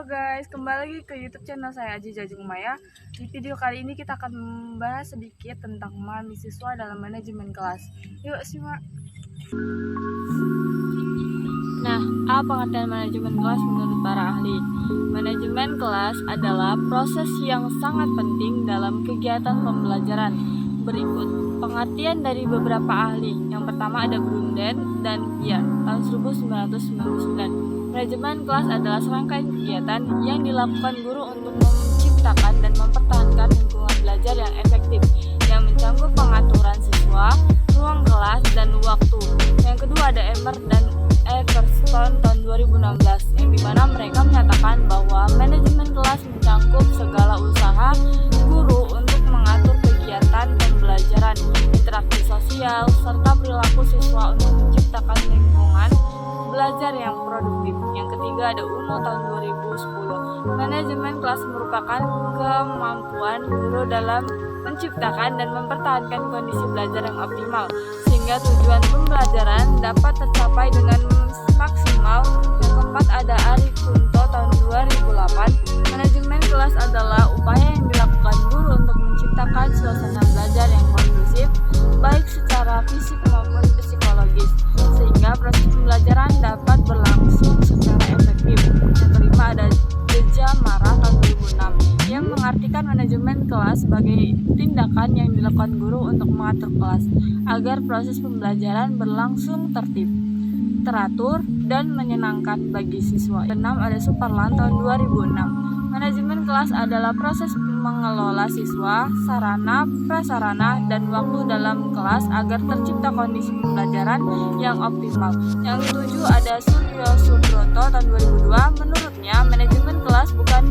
Halo guys, kembali lagi ke YouTube channel saya Aji Jajung Maya. Di video kali ini kita akan membahas sedikit tentang mahasiswa dalam manajemen kelas. Yuk simak. Nah, apa pengertian manajemen kelas menurut para ahli? Manajemen kelas adalah proses yang sangat penting dalam kegiatan pembelajaran. Berikut pengertian dari beberapa ahli. Yang pertama ada Brunden dan Biar tahun 1999. Manajemen kelas adalah serangkaian kegiatan yang dilakukan guru untuk menciptakan dan mempertahankan lingkungan belajar yang efektif, yang mencakup pengaturan siswa, ruang kelas, dan waktu. Yang kedua ada Emer dan Everston tahun 2016, yang dimana mereka menyatakan bahwa manajemen kelas mencakup segala usaha guru untuk mengatur kegiatan pembelajaran, interaksi sosial, serta perilaku siswa untuk menciptakan lingkungan belajar yang produktif. Yang ketiga ada Uno tahun 2010. Manajemen kelas merupakan kemampuan guru dalam menciptakan dan mempertahankan kondisi belajar yang optimal sehingga tujuan pembelajaran dapat tercapai dengan maksimal. Yang keempat ada Ari Kunto tahun 2008. Manajemen kelas adalah upaya yang dilakukan guru untuk menciptakan suasana belajar yang kondusif baik secara fisik maupun psikologis sehingga proses pembelajaran dapat berlangsung secara efektif. Yang kelima ada Deja Mara tahun 2006 yang mengartikan manajemen kelas sebagai tindakan yang dilakukan guru untuk mengatur kelas agar proses pembelajaran berlangsung tertib, teratur, dan menyenangkan bagi siswa. Keenam ada Suparlan tahun 2006. Manajemen kelas adalah proses mengelola siswa, sarana, prasarana, dan waktu dalam kelas agar tercipta kondisi pembelajaran yang optimal. Yang ketujuh ada Suryo Subroto tahun 2002. Menurutnya, manajemen kelas bukan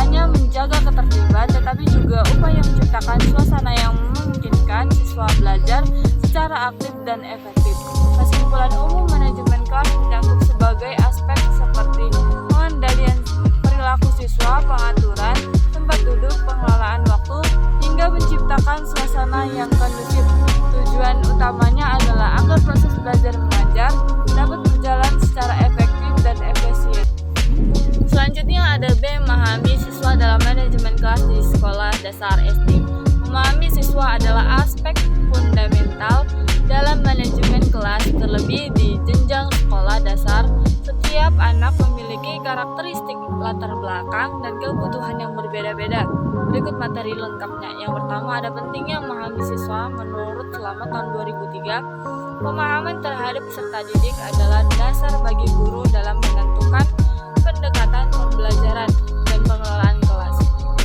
hanya menjaga ketertiban, tetapi juga upaya menciptakan suasana yang memungkinkan siswa belajar secara aktif dan efektif. Kesimpulan umum manajemen kelas mencakup sebagai aspek seperti pengendalian perilaku siswa, pengaturan tempat duduk, pengelolaan waktu, hingga menciptakan suasana yang kondusif. Tujuan utamanya adalah agar proses belajar mengajar dapat berjalan secara efektif dan efisien. Selanjutnya ada B. Memahami siswa dalam manajemen kelas di sekolah dasar SD. Memahami siswa adalah aspek fundamental dalam manajemen kelas, terlebih di jenjang sekolah dasar. Setiap anak memiliki karakteristik, latar belakang, dan kebutuhan yang berbeda-beda. Berikut materi lengkapnya. Yang pertama ada pentingnya memahami siswa. Menurut Selamat tahun 2003, pemahaman terhadap peserta didik adalah dasar bagi guru dalam menentukan pendekatan pembelajaran dan pengelolaan kelas.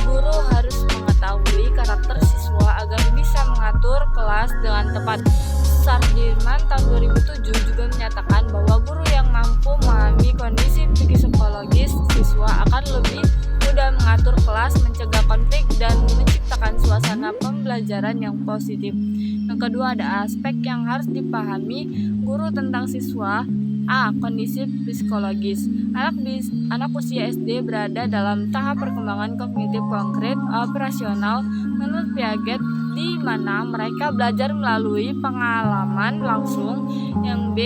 Guru harus mengetahui karakter siswa agar bisa mengatur kelas dengan tepat. Sardirman tahun 2007 juga menyatakan bahwa guru yang mampu memahami kondisi psikologis siswa akan lebih mudah mengatur kelas, mencegah konflik, dan menciptakan suasana pembelajaran yang positif. Yang kedua ada aspek yang harus dipahami guru tentang siswa. A. Kondisi psikologis. Anak usia SD berada dalam tahap perkembangan kognitif konkret operasional menurut Piaget, di mana mereka belajar melalui pengalaman langsung. Yang B.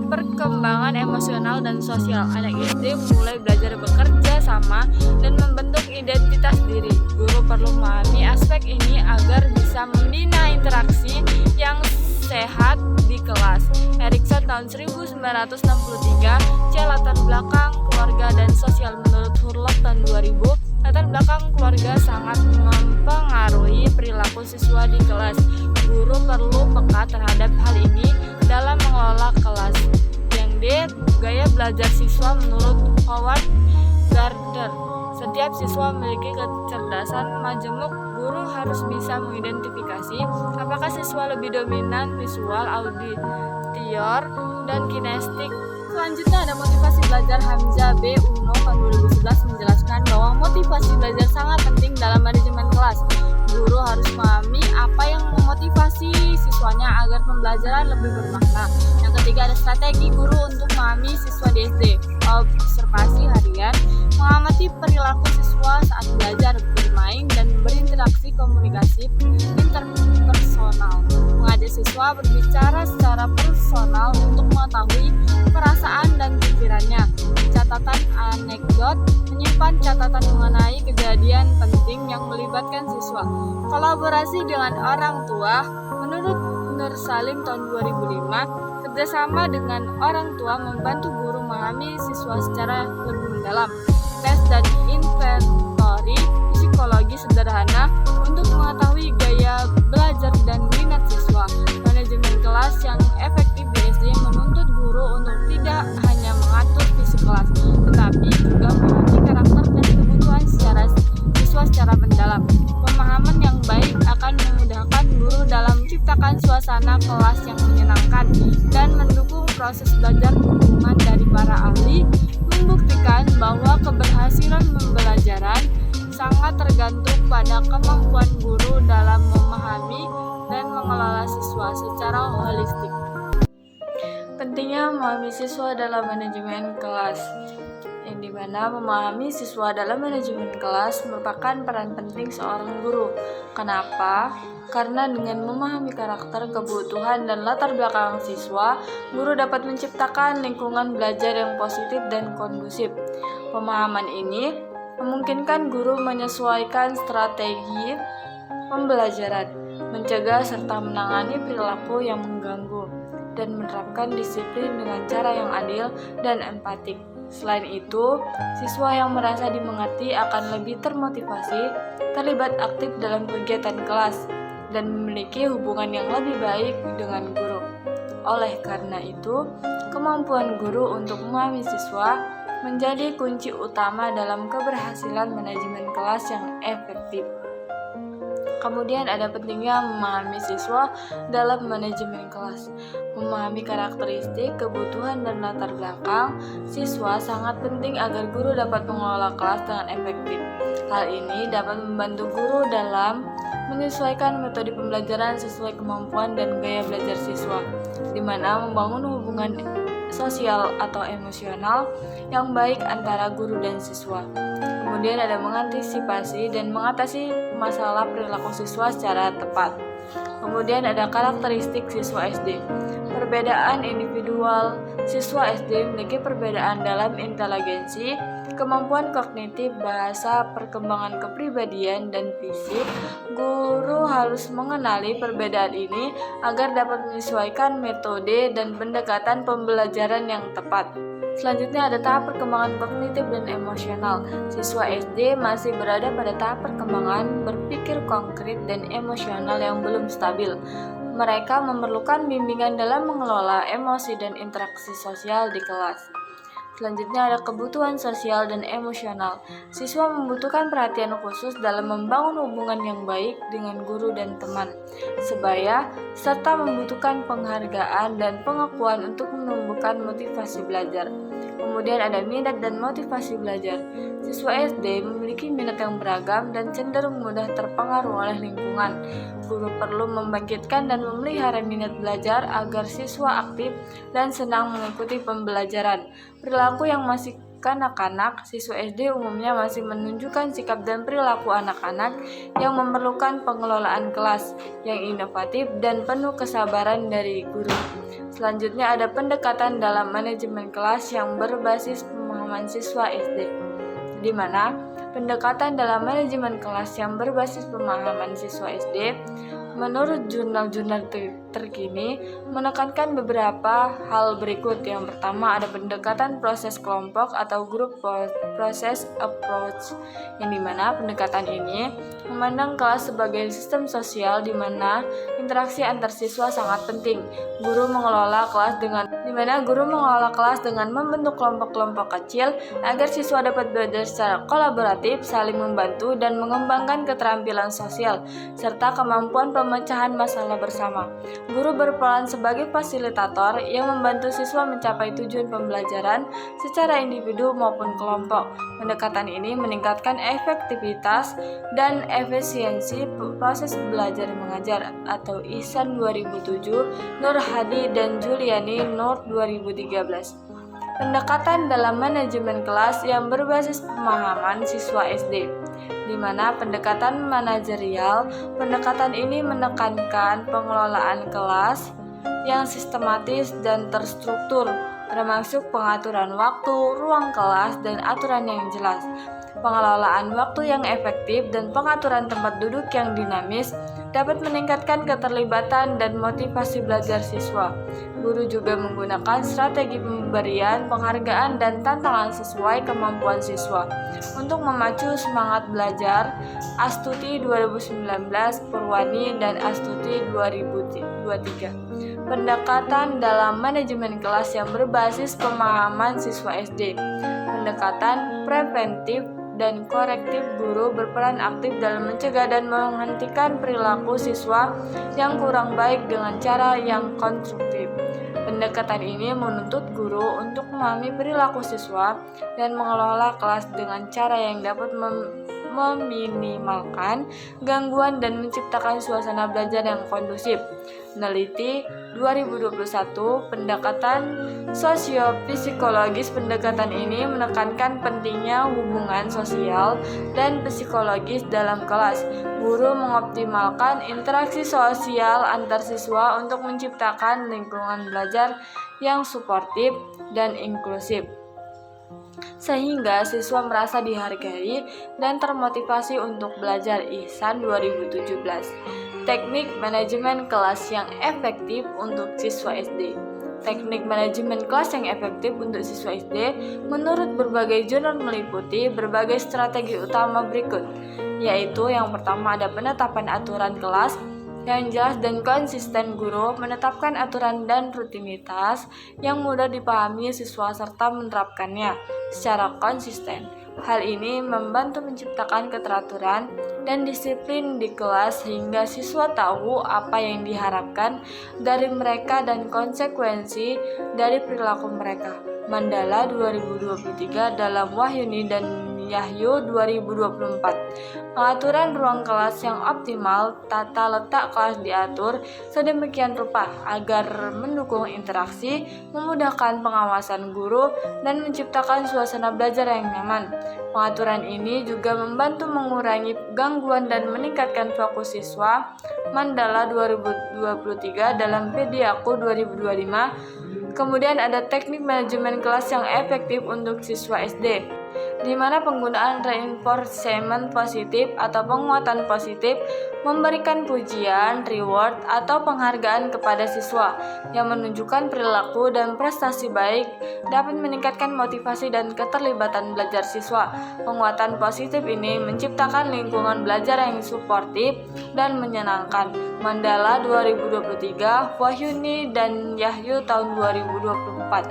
Perkembangan emosional dan sosial. Anak SD mulai belajar bekerja sama dan membentuk identitas diri. Guru perlu memahami aspek ini agar bisa membina interaksi yang sehat di kelas. Erikson tahun 1963. C. Latar belakang keluarga dan sosial. Menurut Hurlop tahun 2000, latar belakang keluarga sangat mempengaruhi perilaku siswa di kelas. Guru perlu peka terhadap hal ini dalam mengelola kelas. Yang D. Gaya belajar siswa. Menurut Howard Gardner, setiap siswa memiliki kecerdasan majemuk. Guru harus bisa mengidentifikasi apakah siswa lebih dominan visual, auditor, dan kinestetik. Selanjutnya ada motivasi belajar. Hamzah B. Uno tahun 2011 menjelaskan bahwa motivasi belajar sangat penting dalam manajemen kelas. Guru harus memahami apa yang memotivasi siswanya agar pembelajaran lebih bermakna. Yang ketiga ada strategi guru untuk memahami siswa di SD. Observasi harian, mengamati perilaku siswa saat belajar, bermain, dan berinteraksi interaksi komunikasi interpersonal, mengajak siswa berbicara secara personal untuk mengetahui perasaan dan pikirannya. Catatan anekdot, menyimpan catatan mengenai kejadian penting yang melibatkan siswa. Kolaborasi dengan orang tua, menurut Nur Salim tahun 2005, kerjasama dengan orang tua membantu guru memahami siswa secara lebih mendalam. Tes dan inventory psikologi sederhana untuk mengetahui gaya belajar dan minat siswa. Manajemen kelas yang efektif di SD menuntut guru untuk tidak hanya mengatur fisik kelas, tetapi juga memahami karakter dan kebutuhan siswa secara mendalam. Pemahaman yang baik akan memudahkan guru dalam menciptakan suasana kelas yang menyenangkan dan mendukung proses belajar. Dukungan dari para ahli membuktikan bahwa keberhasilan pembelajaran sangat tergantung pada kemampuan guru dalam memahami dan mengelola siswa secara holistik. Pentingnya memahami siswa dalam manajemen kelas, yang dimana memahami siswa dalam manajemen kelas merupakan peran penting seorang guru. Kenapa? Karena dengan memahami karakter, kebutuhan, dan latar belakang siswa, guru dapat menciptakan lingkungan belajar yang positif dan kondusif. Pemahaman ini memungkinkan guru menyesuaikan strategi pembelajaran, mencegah serta menangani perilaku yang mengganggu, dan menerapkan disiplin dengan cara yang adil dan empatik. Selain itu, siswa yang merasa dimengerti akan lebih termotivasi, terlibat aktif dalam kegiatan kelas, dan memiliki hubungan yang lebih baik dengan guru. Oleh karena itu, kemampuan guru untuk memahami siswa menjadi kunci utama dalam keberhasilan manajemen kelas yang efektif. Kemudian ada pentingnya memahami siswa dalam manajemen kelas. Memahami karakteristik, kebutuhan, dan latar belakang siswa sangat penting agar guru dapat mengelola kelas dengan efektif. Hal ini dapat membantu guru dalam menyesuaikan metode pembelajaran sesuai kemampuan dan gaya belajar siswa, di mana membangun hubungan sosial atau emosional yang baik antara guru dan siswa. Kemudian ada mengantisipasi dan mengatasi masalah perilaku siswa secara tepat. Kemudian ada karakteristik siswa SD. Perbedaan individual siswa SD memiliki perbedaan dalam inteligensi, kemampuan kognitif, bahasa, perkembangan kepribadian, dan fisik. Guru harus mengenali perbedaan ini agar dapat menyesuaikan metode dan pendekatan pembelajaran yang tepat. Selanjutnya ada tahap perkembangan kognitif dan emosional. Siswa SD masih berada pada tahap perkembangan berpikir konkret dan emosional yang belum stabil. Mereka memerlukan bimbingan dalam mengelola emosi dan interaksi sosial di kelas. Selanjutnya ada kebutuhan sosial dan emosional. Siswa membutuhkan perhatian khusus dalam membangun hubungan yang baik dengan guru dan teman, sebaya serta membutuhkan penghargaan dan pengakuan untuk menumbuhkan motivasi belajar. Kemudian ada minat dan motivasi belajar. Siswa SD memiliki minat yang beragam dan cenderung mudah terpengaruh oleh lingkungan. Guru perlu membangkitkan dan memelihara minat belajar agar siswa aktif dan senang mengikuti pembelajaran. Perilaku yang masih kanak-kanak, siswa SD umumnya masih menunjukkan sikap dan perilaku anak-anak yang memerlukan pengelolaan kelas yang inovatif dan penuh kesabaran dari guru. Selanjutnya ada pendekatan dalam manajemen kelas yang berbasis pemahaman siswa SD, di mana pendekatan dalam manajemen kelas yang berbasis pemahaman siswa SD menurut jurnal-jurnal terkini menekankan beberapa hal berikut. Yang pertama ada pendekatan proses kelompok atau group process approach, yang dimana pendekatan ini memandang kelas sebagai sistem sosial di mana interaksi antar siswa sangat penting. Guru mengelola kelas dengan membentuk kelompok-kelompok kecil agar siswa dapat belajar secara kolaboratif, saling membantu, dan mengembangkan keterampilan sosial serta kemampuan pemecahan masalah bersama. Guru berperan sebagai fasilitator yang membantu siswa mencapai tujuan pembelajaran secara individu maupun kelompok. Pendekatan ini meningkatkan efektivitas dan efisiensi proses belajar mengajar atau ISAN 2007, Nur Hadi dan Juliani Nur 2013. Pendekatan dalam manajemen kelas yang berbasis pemahaman siswa SD. di mana pendekatan manajerial, pendekatan ini menekankan pengelolaan kelas yang sistematis dan terstruktur, termasuk pengaturan waktu, ruang kelas, dan aturan yang jelas. Pengelolaan waktu yang efektif dan pengaturan tempat duduk yang dinamis dapat meningkatkan keterlibatan dan motivasi belajar siswa. Guru juga menggunakan strategi pemberian, penghargaan, dan tantangan sesuai kemampuan siswa untuk memacu semangat belajar. Astuti 2019, Purwani, dan Astuti 2023. Pendekatan dalam manajemen kelas yang berbasis pemahaman siswa SD. Pendekatan preventif dan korektif. Guru berperan aktif dalam mencegah dan menghentikan perilaku siswa yang kurang baik dengan cara yang konstruktif. Pendekatan ini menuntut guru untuk memahami perilaku siswa dan mengelola kelas dengan cara yang dapat meminimalkan gangguan dan menciptakan suasana belajar yang kondusif. Neliti 2021, pendekatan sosiopsikologis. Pendekatan ini menekankan pentingnya hubungan sosial dan psikologis dalam kelas. Guru mengoptimalkan interaksi sosial antar siswa untuk menciptakan lingkungan belajar yang suportif dan inklusif, sehingga siswa merasa dihargai dan termotivasi untuk belajar. Ihsan 2017. Teknik manajemen kelas yang efektif untuk siswa SD. Teknik manajemen kelas yang efektif untuk siswa SD menurut berbagai jurnal meliputi berbagai strategi utama berikut, yaitu yang pertama ada penetapan aturan kelas yang jelas dan konsisten. Guru menetapkan aturan dan rutinitas yang mudah dipahami siswa serta menerapkannya secara konsisten. Hal ini membantu menciptakan keteraturan dan disiplin di kelas sehingga siswa tahu apa yang diharapkan dari mereka dan konsekuensi dari perilaku mereka. Mandala 2023 dalam Wahyuni dan Yahyu 2024. Pengaturan ruang kelas yang optimal. Tata letak kelas diatur sedemikian rupa agar mendukung interaksi, memudahkan pengawasan guru, dan menciptakan suasana belajar yang nyaman. Pengaturan ini juga membantu mengurangi gangguan dan meningkatkan fokus siswa. Mandala 2023 dalam Pediaku 2025. Kemudian ada teknik manajemen kelas yang efektif untuk siswa SD, di mana penggunaan reinforcement positif atau penguatan positif, memberikan pujian, reward, atau penghargaan kepada siswa yang menunjukkan perilaku dan prestasi baik dapat meningkatkan motivasi dan keterlibatan belajar siswa. Penguatan positif ini menciptakan lingkungan belajar yang suportif dan menyenangkan. Mandala 2023, Wahyuni dan Yahyu tahun 2024.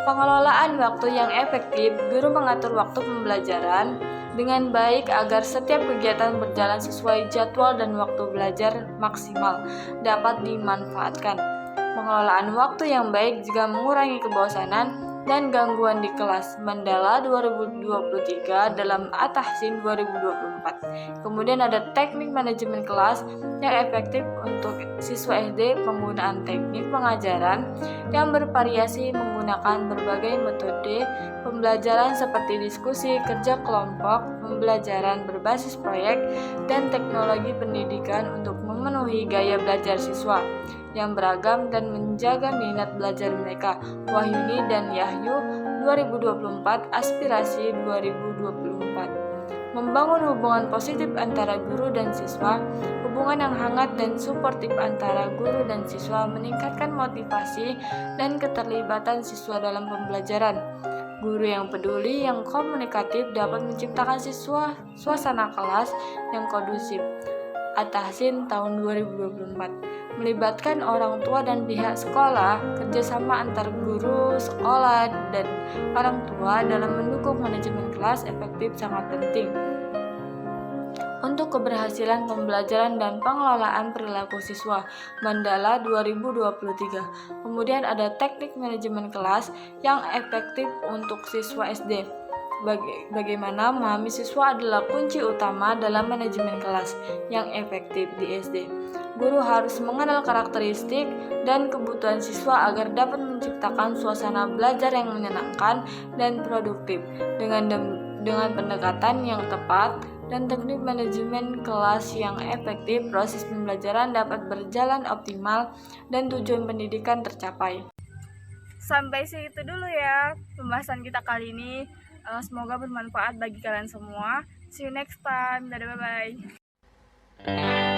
Pengelolaan waktu yang efektif. Guru mengatur waktu pembelajaran dengan baik agar setiap kegiatan berjalan sesuai jadwal dan waktu belajar maksimal dapat dimanfaatkan. Pengelolaan waktu yang baik juga mengurangi kebosanan dan gangguan di kelas. Mandala 2023 dalam At-Tahsin 2024. Kemudian ada teknik manajemen kelas yang efektif untuk siswa SD. Penggunaan teknik pengajaran yang bervariasi menggunakan berbagai metode pembelajaran seperti diskusi, kerja kelompok, pembelajaran berbasis proyek, dan teknologi pendidikan untuk memenuhi gaya belajar siswa yang beragam dan menjaga minat belajar mereka. Wahyuni dan Yahyu 2024, Aspirasi 2024. Membangun hubungan positif antara guru dan siswa. Hubungan yang hangat dan suportif antara guru dan siswa meningkatkan motivasi dan keterlibatan siswa dalam pembelajaran. Guru yang peduli, yang komunikatif dapat menciptakan suasana kelas yang kondusif. At-Tahsin tahun 2024. Melibatkan orang tua dan pihak sekolah. Kerjasama antar guru, sekolah, dan orang tua dalam mendukung manajemen kelas efektif sangat penting untuk keberhasilan pembelajaran dan pengelolaan perilaku siswa. Mandala 2023. Kemudian ada teknik manajemen kelas yang efektif untuk siswa SD. Bagaimana memahami siswa adalah kunci utama dalam manajemen kelas yang efektif di SD. Guru harus mengenal karakteristik dan kebutuhan siswa agar dapat menciptakan suasana belajar yang menyenangkan dan produktif. Dengan pendekatan yang tepat, dan teknik manajemen kelas yang efektif, proses pembelajaran dapat berjalan optimal dan tujuan pendidikan tercapai. Sampai situ dulu ya pembahasan kita kali ini. Semoga bermanfaat bagi kalian semua. See you next time. Dadah, bye-bye.